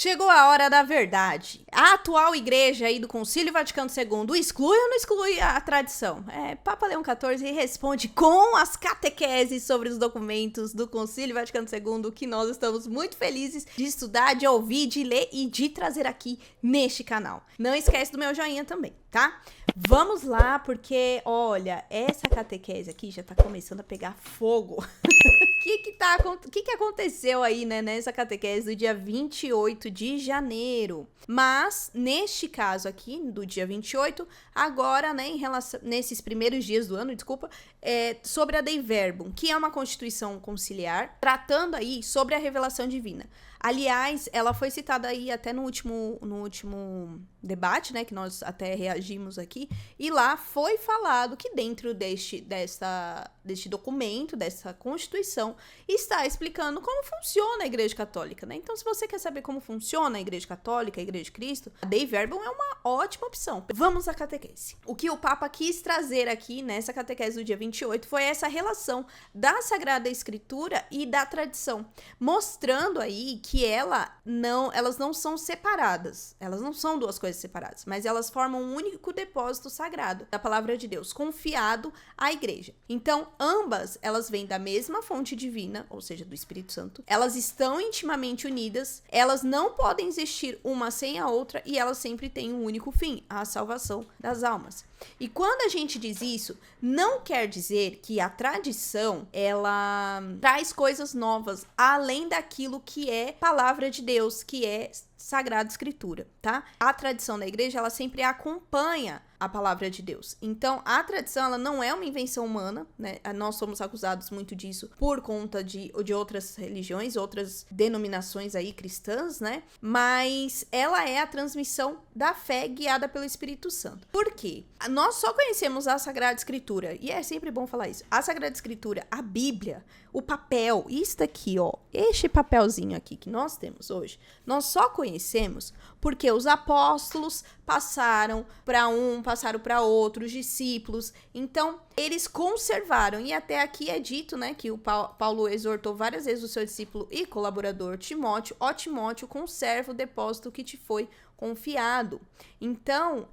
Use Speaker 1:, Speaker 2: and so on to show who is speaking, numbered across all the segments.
Speaker 1: Chegou a hora da verdade. A atual igreja aí do Concílio Vaticano II exclui ou não exclui a tradição? Papa Leão XIV responde com as catequeses sobre os documentos do Concílio Vaticano II, que nós estamos muito felizes de estudar, de ouvir, de ler e de trazer aqui neste canal. Não esquece do meu joinha também, tá? Vamos lá, porque, olha, essa catequese aqui já tá começando a pegar fogo. O que aconteceu aí, né, nessa catequese do dia 28 de janeiro? Mas, neste caso aqui, do dia 28, agora, né, nesses primeiros dias do ano, sobre a Dei Verbum, que é uma constituição conciliar, tratando aí sobre a revelação divina. Aliás, ela foi citada aí até no último debate, né, que nós até reagimos aqui, e lá foi falado que dentro deste documento, dessa Constituição, está explicando como funciona a Igreja Católica, né? Então, se você quer saber como funciona a Igreja Católica, a Igreja de Cristo, a Dei Verbum é uma ótima opção. Vamos à catequese. O que o Papa quis trazer aqui nessa catequese do dia 28 foi essa relação da Sagrada Escritura e da tradição, mostrando aí que elas não são separadas, elas não são duas coisas separadas, mas elas formam um único depósito sagrado da palavra de Deus, confiado à igreja. Então, ambas, elas vêm da mesma fonte divina, ou seja, do Espírito Santo, elas estão intimamente unidas, elas não podem existir uma sem a outra e elas sempre têm um único fim, a salvação das almas. E quando a gente diz isso, não quer dizer que a tradição, ela traz coisas novas, além daquilo que é palavra de Deus, que é Sagrada Escritura, tá? A tradição da igreja, ela sempre acompanha a palavra de Deus. Então, a tradição, ela não é uma invenção humana, né? Nós somos acusados muito disso por conta de outras religiões, outras denominações aí cristãs, né? Mas ela é a transmissão da fé guiada pelo Espírito Santo. Por quê? Nós só conhecemos a Sagrada Escritura, e é sempre bom falar isso. A Sagrada Escritura, a Bíblia, o papel, isso daqui, ó, este papelzinho aqui que nós temos hoje, nós só conhecemos porque os apóstolos passaram para outros discípulos. Então, eles conservaram. E até aqui é dito, né, que o Paulo exortou várias vezes o seu discípulo e colaborador Timóteo: ó Timóteo, conserva o depósito que te foi confiado. Então,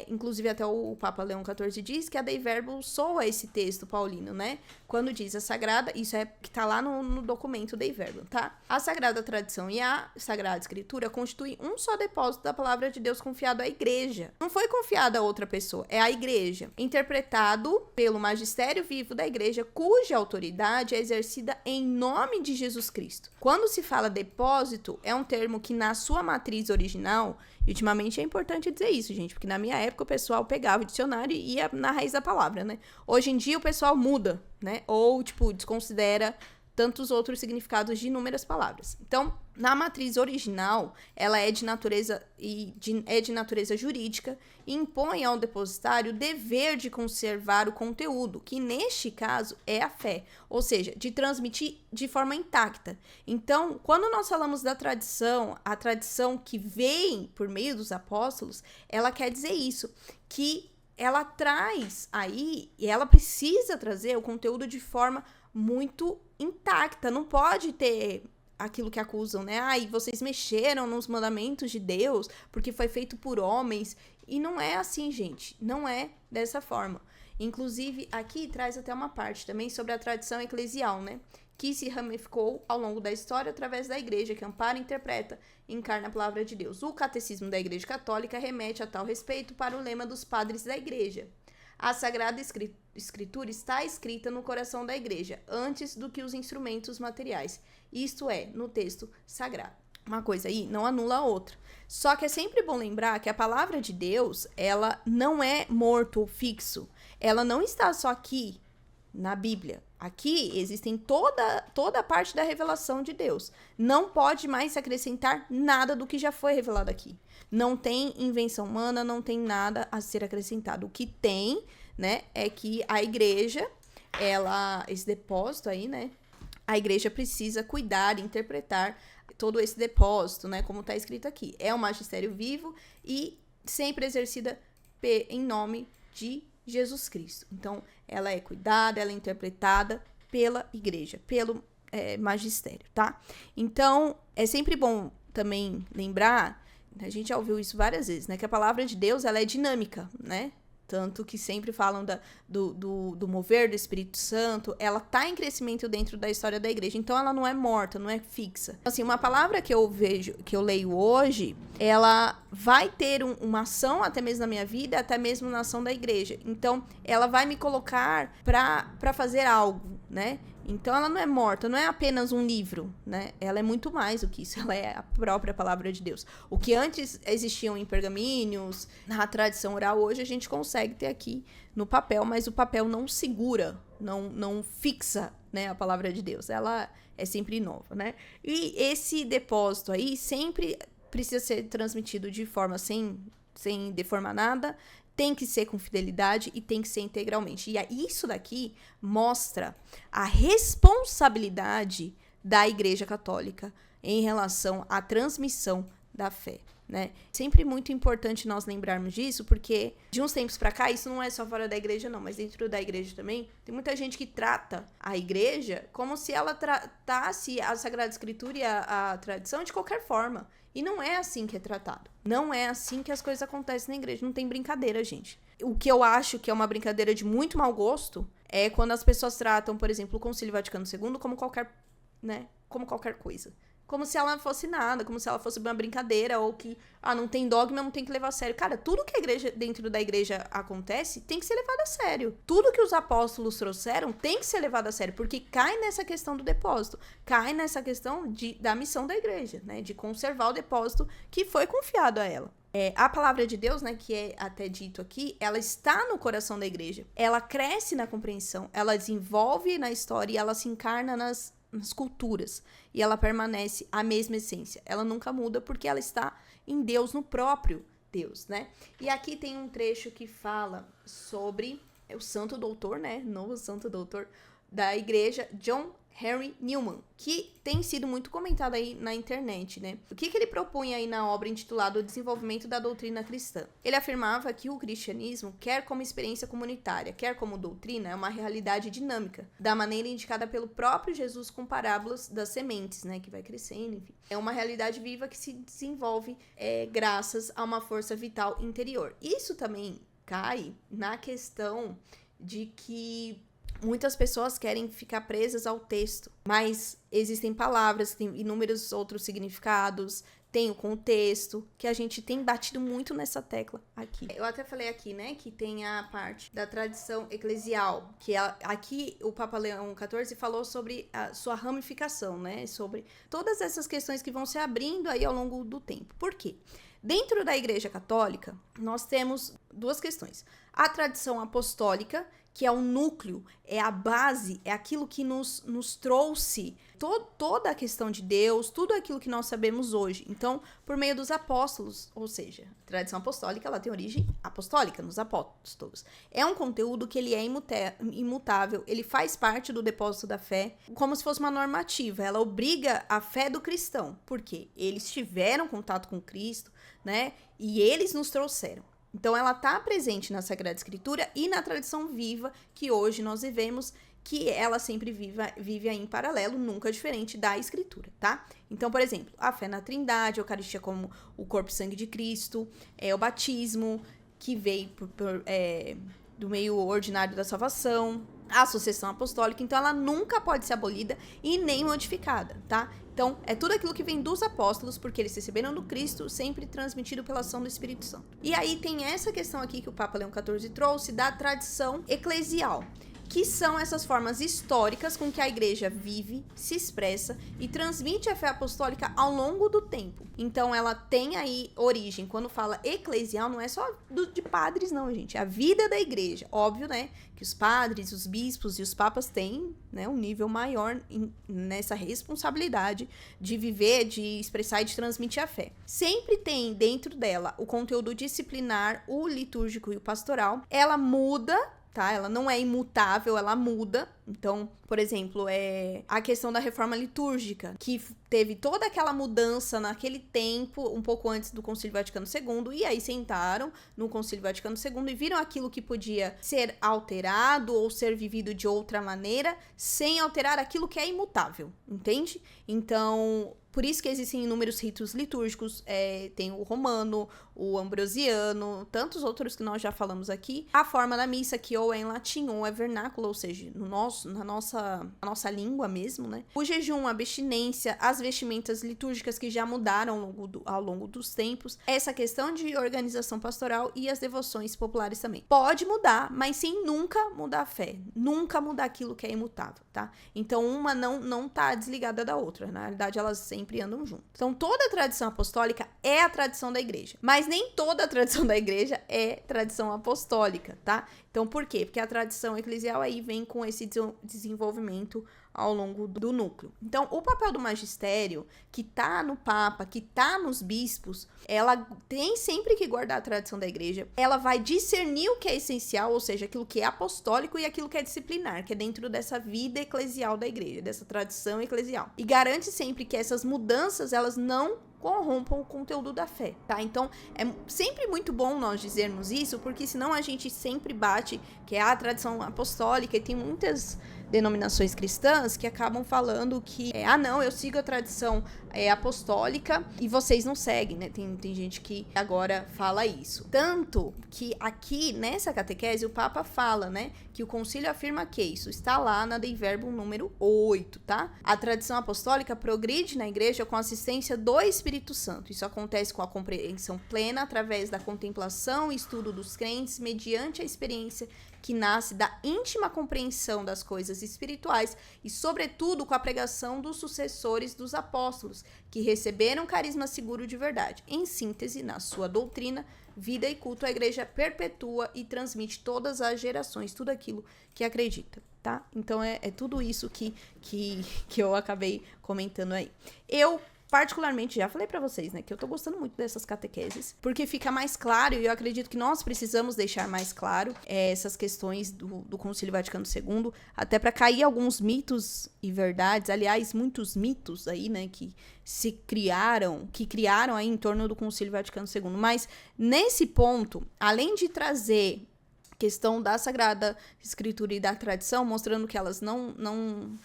Speaker 1: inclusive até o Papa Leão XIV diz que a Dei Verbum soa esse texto paulino, né? Quando diz a Sagrada, isso é que tá lá no documento Dei Verbum, tá? A Sagrada Tradição e a Sagrada Escritura constituem um só depósito da palavra de Deus confiado à igreja. Não foi confiado a outra pessoa, é a igreja. Interpretado pelo magistério vivo da igreja, cuja autoridade é exercida em nome de Jesus Cristo. Quando se fala depósito, é um termo que na sua matriz original, e ultimamente é importante dizer isso, gente, porque na minha época o pessoal pegava o dicionário e ia na raiz da palavra, né? Hoje em dia o pessoal muda, né? Ou, desconsidera tantos outros significados de inúmeras palavras. Então, na matriz original, ela é de natureza jurídica e impõe ao depositário o dever de conservar o conteúdo, que neste caso é a fé, ou seja, de transmitir de forma intacta. Então, quando nós falamos da tradição, a tradição que vem por meio dos apóstolos, ela quer dizer isso, que ela traz aí, e ela precisa trazer o conteúdo de forma muito intacta, não pode ter aquilo que acusam, né? E vocês mexeram nos mandamentos de Deus porque foi feito por homens. E não é assim, gente. Não é dessa forma. Inclusive, aqui traz até uma parte também sobre a tradição eclesial, né? Que se ramificou ao longo da história através da igreja, que ampara, interpreta e encarna a palavra de Deus. O catecismo da Igreja Católica remete a tal respeito para o lema dos padres da igreja. A Sagrada Escritura está escrita no coração da igreja, antes do que os instrumentos materiais, isto é, no texto sagrado. Uma coisa aí não anula a outra. Só que é sempre bom lembrar que a palavra de Deus, ela não é morto ou fixo. Ela não está só aqui na Bíblia. Aqui existem toda a parte da revelação de Deus. Não pode mais se acrescentar nada do que já foi revelado aqui. Não tem invenção humana, não tem nada a ser acrescentado. O que tem, né, é que a igreja, esse depósito aí, né, a igreja precisa cuidar, interpretar todo esse depósito, né, como está escrito aqui. É um magistério vivo e sempre exercida em nome de Jesus Cristo. Então, ela é cuidada, ela é interpretada pela igreja, pelo magistério, tá? Então, é sempre bom também lembrar, a gente já ouviu isso várias vezes, né? Que a palavra de Deus, ela é dinâmica, né? Tanto que sempre falam do mover do Espírito Santo, ela tá em crescimento dentro da história da igreja. Então, ela não é morta, não é fixa. Assim, uma palavra que eu vejo, que eu leio hoje, ela vai ter uma ação até mesmo na minha vida, até mesmo na ação da igreja. Então, ela vai me colocar pra fazer algo, né? Então, ela não é morta, não é apenas um livro, né? Ela é muito mais do que isso, ela é a própria palavra de Deus. O que antes existiam em pergaminhos, na tradição oral, hoje a gente consegue ter aqui no papel, mas o papel não segura, não fixa, né, a palavra de Deus. Ela é sempre nova, né? E esse depósito aí sempre precisa ser transmitido de forma sem deformar nada, tem que ser com fidelidade e tem que ser integralmente. E isso daqui mostra a responsabilidade da Igreja Católica em relação à transmissão da fé, né? Sempre muito importante nós lembrarmos disso, porque de uns tempos pra cá, isso não é só fora da igreja não, mas dentro da igreja também, tem muita gente que trata a igreja como se ela tratasse a Sagrada Escritura e a tradição de qualquer forma. E não é assim que é tratado. Não é assim que as coisas acontecem na igreja. Não tem brincadeira, gente. O que eu acho que é uma brincadeira de muito mau gosto é quando as pessoas tratam, por exemplo, o Concílio Vaticano II como qualquer, né, como qualquer coisa. Como se ela fosse nada, como se ela fosse uma brincadeira, ou que, não tem dogma, não tem que levar a sério. Cara, tudo que a igreja, dentro da igreja acontece, tem que ser levado a sério. Tudo que os apóstolos trouxeram tem que ser levado a sério, porque cai nessa questão do depósito, cai nessa questão da missão da igreja, né, de conservar o depósito que foi confiado a ela. A palavra de Deus, né, que é até dito aqui, ela está no coração da igreja. Ela cresce na compreensão, ela desenvolve na história e ela se encarna nas culturas, e ela permanece a mesma essência, ela nunca muda porque ela está em Deus, no próprio Deus, né? E aqui tem um trecho que fala sobre o santo doutor, né, novo santo doutor da igreja, John Henry Newman, que tem sido muito comentado aí na internet, né? O que ele propunha aí na obra intitulada O Desenvolvimento da Doutrina Cristã? Ele afirmava que o cristianismo, quer como experiência comunitária, quer como doutrina, é uma realidade dinâmica, da maneira indicada pelo próprio Jesus com parábolas das sementes, né? Que vai crescendo, enfim. É uma realidade viva que se desenvolve graças a uma força vital interior. Isso também cai na questão de que muitas pessoas querem ficar presas ao texto, mas existem palavras, tem inúmeros outros significados, tem o contexto, que a gente tem batido muito nessa tecla aqui. Eu até falei aqui, né, que tem a parte da tradição eclesial, que aqui o Papa Leão XIV falou sobre a sua ramificação, né, sobre todas essas questões que vão se abrindo aí ao longo do tempo. Por quê? Dentro da Igreja Católica, nós temos duas questões. A tradição apostólica, que é o núcleo, é a base, é aquilo que nos trouxe toda a questão de Deus, tudo aquilo que nós sabemos hoje. Então, por meio dos apóstolos, ou seja, a tradição apostólica, ela tem origem apostólica, nos apóstolos. É um conteúdo que ele é imutável, ele faz parte do depósito da fé, como se fosse uma normativa, ela obriga a fé do cristão, porque eles tiveram contato com Cristo, né, e eles nos trouxeram. Então, ela está presente na Sagrada Escritura e na tradição viva que hoje nós vivemos, que ela sempre vive aí em paralelo, nunca diferente da Escritura, tá? Então, por exemplo, a fé na Trindade, a Eucaristia como o corpo e sangue de Cristo, o batismo, que veio do meio ordinário da salvação, a sucessão apostólica, então ela nunca pode ser abolida e nem modificada, tá? Então, é tudo aquilo que vem dos apóstolos, porque eles receberam do Cristo, sempre transmitido pela ação do Espírito Santo. E aí tem essa questão aqui que o Papa Leão XIV trouxe da tradição eclesial, que são essas formas históricas com que a igreja vive, se expressa e transmite a fé apostólica ao longo do tempo. Então, ela tem aí origem, quando fala eclesial, não é só de padres não, gente, é a vida da igreja. Óbvio, né, que os padres, os bispos e os papas têm, né, um nível maior nessa responsabilidade de viver, de expressar e de transmitir a fé. Sempre tem dentro dela o conteúdo disciplinar, o litúrgico e o pastoral. Ela muda, tá? Ela não é imutável, ela muda. Então, por exemplo, a questão da reforma litúrgica, que teve toda aquela mudança naquele tempo, um pouco antes do Concílio Vaticano II, e aí sentaram no Concílio Vaticano II e viram aquilo que podia ser alterado ou ser vivido de outra maneira, sem alterar aquilo que é imutável, entende? Então, Por isso que existem inúmeros ritos litúrgicos, tem o romano, o ambrosiano, tantos outros que nós já falamos aqui. A forma da missa, que ou é em latim ou é vernáculo, ou seja, na nossa língua mesmo, né? O jejum, a abstinência, as vestimentas litúrgicas que já mudaram ao longo dos tempos, essa questão de organização pastoral e as devoções populares também. Pode mudar, mas sem nunca mudar a fé, nunca mudar aquilo que é imutável, tá? Então, uma não tá desligada da outra, na realidade elas sempre andam juntas. Então, toda a tradição apostólica é a tradição da igreja, mas nem toda a tradição da igreja é tradição apostólica, tá? Então, por quê? Porque a tradição eclesial aí vem com esse desenvolvimento ao longo do núcleo. Então, o papel do magistério, que tá no Papa, que tá nos bispos, ela tem sempre que guardar a tradição da igreja, ela vai discernir o que é essencial, ou seja, aquilo que é apostólico e aquilo que é disciplinar, que é dentro dessa vida eclesial da igreja, dessa tradição eclesial. E garante sempre que essas mudanças, elas não corrompam o conteúdo da fé, tá? Então, é sempre muito bom nós dizermos isso, porque senão a gente sempre bate que é a tradição apostólica, e tem muitas denominações cristãs que acabam falando que, não, eu sigo a tradição apostólica e vocês não seguem, né? Tem gente que agora fala isso. Tanto que aqui, nessa catequese, o Papa fala, né, que o concílio afirma que isso está lá na Dei Verbum número 8, tá? A tradição apostólica progride na igreja com a assistência do Espírito Santo. Isso acontece com a compreensão plena através da contemplação e estudo dos crentes mediante a experiência que nasce da íntima compreensão das coisas espirituais e, sobretudo, com a pregação dos sucessores dos apóstolos, que receberam carisma seguro de verdade. Em síntese, na sua doutrina, vida e culto, a igreja perpetua e transmite todas as gerações, tudo aquilo que acredita, tá? Então, é tudo isso que eu acabei comentando aí. Eu particularmente, já falei pra vocês, né, que eu tô gostando muito dessas catequeses, porque fica mais claro, e eu acredito que nós precisamos deixar mais claro essas questões do Concílio Vaticano II, até pra cair alguns mitos e verdades, aliás, muitos mitos aí, né, que criaram aí em torno do Concílio Vaticano II, mas nesse ponto, além de trazer questão da Sagrada Escritura e da tradição, mostrando que elas não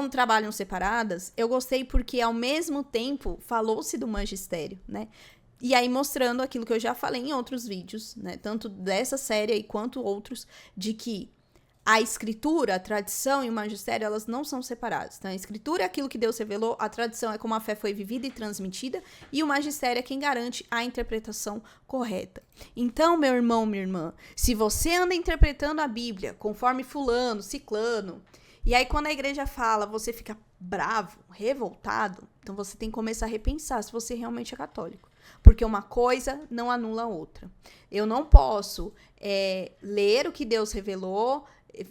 Speaker 1: trabalham separadas, eu gostei porque, ao mesmo tempo, falou-se do magistério, né? E aí, mostrando aquilo que eu já falei em outros vídeos, né? Tanto dessa série aí, quanto outros, de que a escritura, a tradição e o magistério, elas não são separadas. Então, a escritura é aquilo que Deus revelou, a tradição é como a fé foi vivida e transmitida, e o magistério é quem garante a interpretação correta. Então, meu irmão, minha irmã, se você anda interpretando a Bíblia conforme fulano, ciclano, e aí, quando a igreja fala, você fica bravo, revoltado, então você tem que começar a repensar se você realmente é católico. Porque uma coisa não anula a outra. Eu não posso ler o que Deus revelou,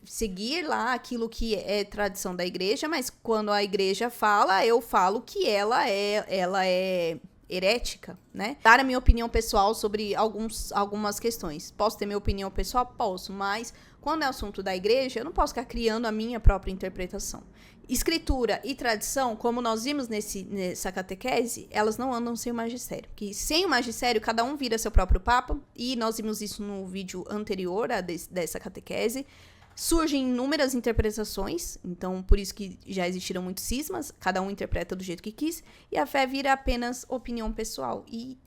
Speaker 1: seguir lá aquilo que é tradição da igreja, mas quando a igreja fala, eu falo que ela é herética, né? Dar a minha opinião pessoal sobre algumas questões. Posso ter minha opinião pessoal? Posso, mas quando é assunto da igreja, eu não posso ficar criando a minha própria interpretação. Escritura e tradição, como nós vimos nessa catequese, elas não andam sem o magistério. Que sem o magistério, cada um vira seu próprio papa, e nós vimos isso no vídeo anterior dessa catequese. Surgem inúmeras interpretações, então por isso que já existiram muitos cismas, cada um interpreta do jeito que quis, e a fé vira apenas opinião pessoal, e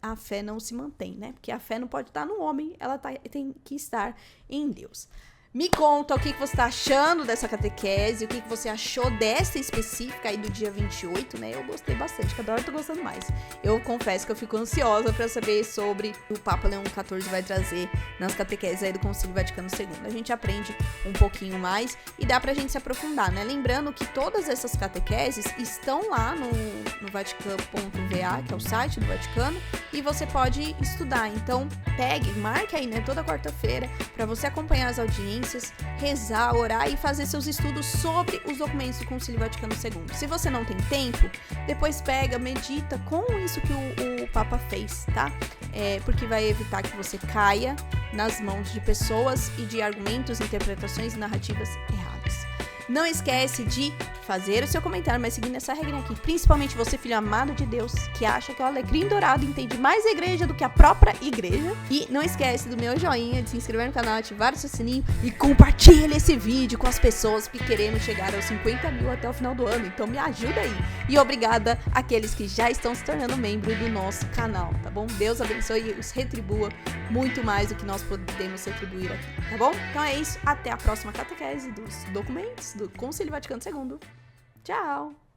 Speaker 1: a fé não se mantém, né? Porque a fé não pode estar no homem, ela tem que estar em Deus. Me conta o que você está achando dessa catequese, o que você achou dessa específica aí do dia 28, né? Eu gostei bastante, cada hora eu tô gostando mais. Eu confesso que eu fico ansiosa para saber sobre o que o Papa Leão XIV vai trazer nas catequeses aí do Concílio Vaticano II. A gente aprende um pouquinho mais e dá pra gente se aprofundar, né? Lembrando que todas essas catequeses estão lá no vaticano.va, que é o site do Vaticano, e você pode estudar. Então, marque aí, né, toda quarta-feira, para você acompanhar as audiências, rezar, orar e fazer seus estudos sobre os documentos do Concílio Vaticano II. Se você não tem tempo, depois medita com isso que o Papa fez, tá? Porque vai evitar que você caia nas mãos de pessoas e de argumentos, interpretações e narrativas erradas. Não esquece de fazer o seu comentário, mas seguindo essa regra aqui. Principalmente você, filho amado de Deus, que acha que o Alecrim Dourado entende mais a igreja do que a própria igreja. E não esquece do meu joinha, de se inscrever no canal, ativar o seu sininho e compartilha esse vídeo com as pessoas que queremos chegar aos 50 mil até o final do ano. Então me ajuda aí. E obrigada àqueles que já estão se tornando membro do nosso canal, tá bom? Deus abençoe e os retribua muito mais do que nós podemos retribuir aqui, tá bom? Então é isso. Até a próxima catequese dos documentos do Concílio Vaticano II. Tchau!